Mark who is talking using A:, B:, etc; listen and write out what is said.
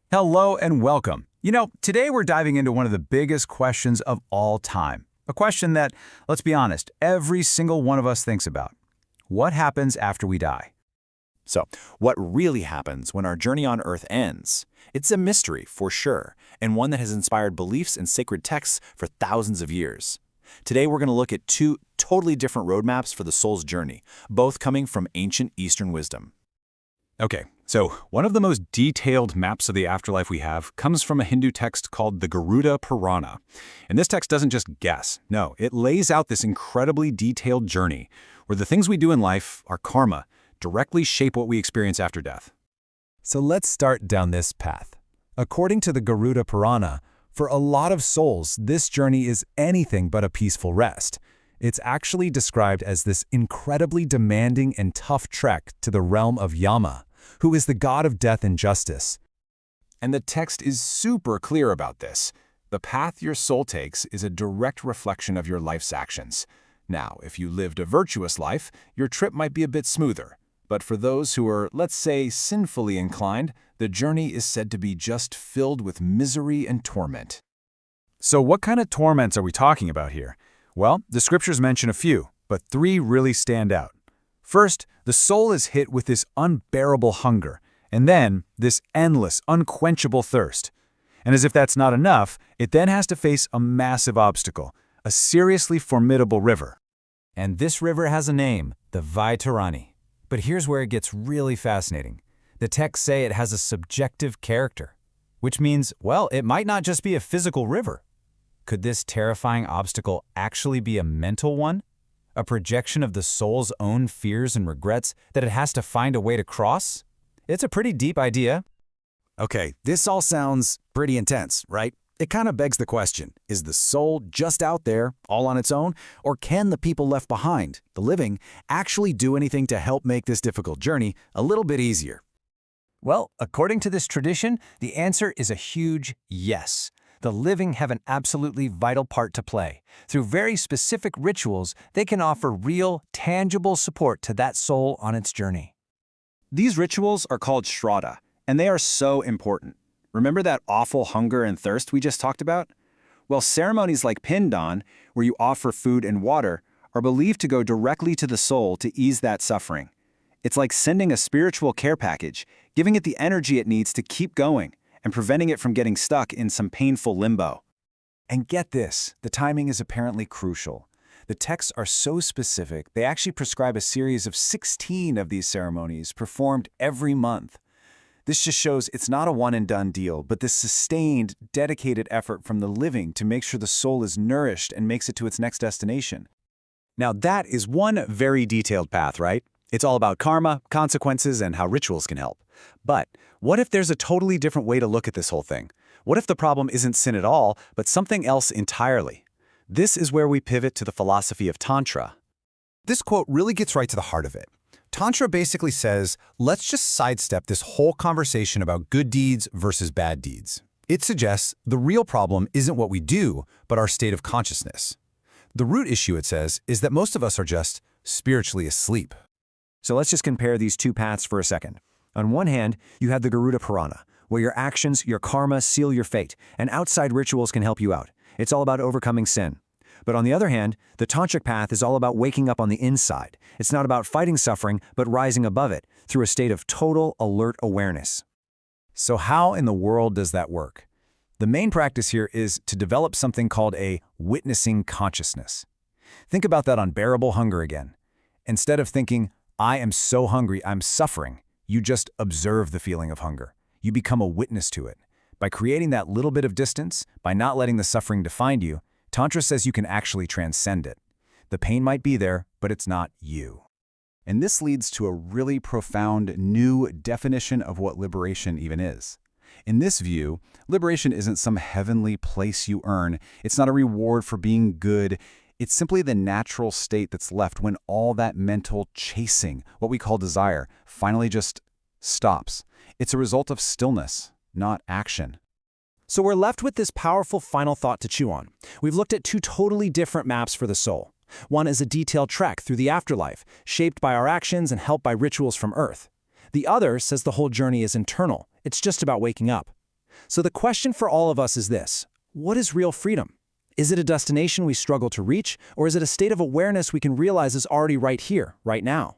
A: Hello and welcome. Today we're diving into one of the biggest questions of all time. A question that, let's be honest, every single one of us thinks about. What happens after we die?
B: So, what really happens when our journey on Earth ends? It's a mystery, for sure, and one that has inspired beliefs and sacred texts for thousands of years. Today we're going to look at two totally different roadmaps for the soul's journey, both coming from ancient Eastern wisdom.
A: Okay, so one of the most detailed maps of the afterlife we have comes from a Hindu text called the Garuda Purana. And this text doesn't just guess. No, it lays out this incredibly detailed journey where the things we do in life, our karma, directly shape what we experience after death.
C: So let's start down this path. According to the Garuda Purana, for a lot of souls, this journey is anything but a peaceful rest. It's actually described as this incredibly demanding and tough trek to the realm of Yama, who is the god of death and justice.
A: And the text is super clear about this. The path your soul takes is a direct reflection of your life's actions. Now, if you lived a virtuous life, your trip might be a bit smoother. But for those who are, let's say, sinfully inclined, the journey is said to be just filled with misery and torment. So what kind of torments are we talking about here? Well, the scriptures mention a few, but three really stand out. First, the soul is hit with this unbearable hunger, and then this endless, unquenchable thirst. And as if that's not enough, it then has to face a massive obstacle, a seriously formidable river.
C: And this river has a name, the Vaitarani. But here's where it gets really fascinating. The texts say it has a subjective character, which means, well, it might not just be a physical river. Could this terrifying obstacle actually be a mental one? A projection of the soul's own fears and regrets that it has to find a way to cross? It's a pretty deep idea.
D: Okay, this all sounds pretty intense, right? It kind of begs the question, is the soul just out there, all on its own, or can the people left behind, the living, actually do anything to help make this difficult journey a little bit easier?
C: Well, according to this tradition, the answer is a huge yes. The living have an absolutely vital part to play. Through very specific rituals, they can offer real, tangible support to that soul on its journey.
B: These rituals are called Shraddha, and they are so important. Remember that awful hunger and thirst we just talked about? Well, ceremonies like Pindan, where you offer food and water, are believed to go directly to the soul to ease that suffering. It's like sending a spiritual care package, giving it the energy it needs to keep going, and preventing it from getting stuck in some painful limbo.
C: And get this, the timing is apparently crucial. The texts are so specific, they actually prescribe a series of 16 of these ceremonies performed every month. This just shows it's not a one-and-done deal, but this sustained, dedicated effort from the living to make sure the soul is nourished and makes it to its next destination.
D: Now that is one very detailed path, right? It's all about karma, consequences, and how rituals can help. But what if there's a totally different way to look at this whole thing? What if the problem isn't sin at all, but something else entirely? This is where we pivot to the philosophy of Tantra.
E: This quote really gets right to the heart of it. Tantra basically says, let's just sidestep this whole conversation about good deeds versus bad deeds. It suggests the real problem isn't what we do, but our state of consciousness. The root issue, it says, is that most of us are just spiritually asleep.
C: So let's just compare these two paths for a second. On one hand, you have the Garuda Purana, where your actions, your karma seal your fate, and outside rituals can help you out. It's all about overcoming sin. But on the other hand, the Tantric path is all about waking up on the inside. It's not about fighting suffering, but rising above it through a state of total alert awareness. So how in the world does that work? The main practice here is to develop something called a witnessing consciousness. Think about that unbearable hunger again. Instead of thinking, I am so hungry, I'm suffering, you just observe the feeling of hunger. You become a witness to it. By creating that little bit of distance, by not letting the suffering define you, Tantra says you can actually transcend it. The pain might be there, but it's not you.
D: And this leads to a really profound new definition of what liberation even is. In this view, liberation isn't some heavenly place you earn. It's not a reward for being good. It's simply the natural state that's left when all that mental chasing, what we call desire, finally just stops. It's a result of stillness, not action.
F: So we're left with this powerful final thought to chew on. We've looked at two totally different maps for the soul. One is a detailed trek through the afterlife, shaped by our actions and helped by rituals from Earth. The other says the whole journey is internal. It's just about waking up. So the question for all of us is this: what is real freedom? Is it a destination we struggle to reach, or is it a state of awareness we can realize is already right here, right now?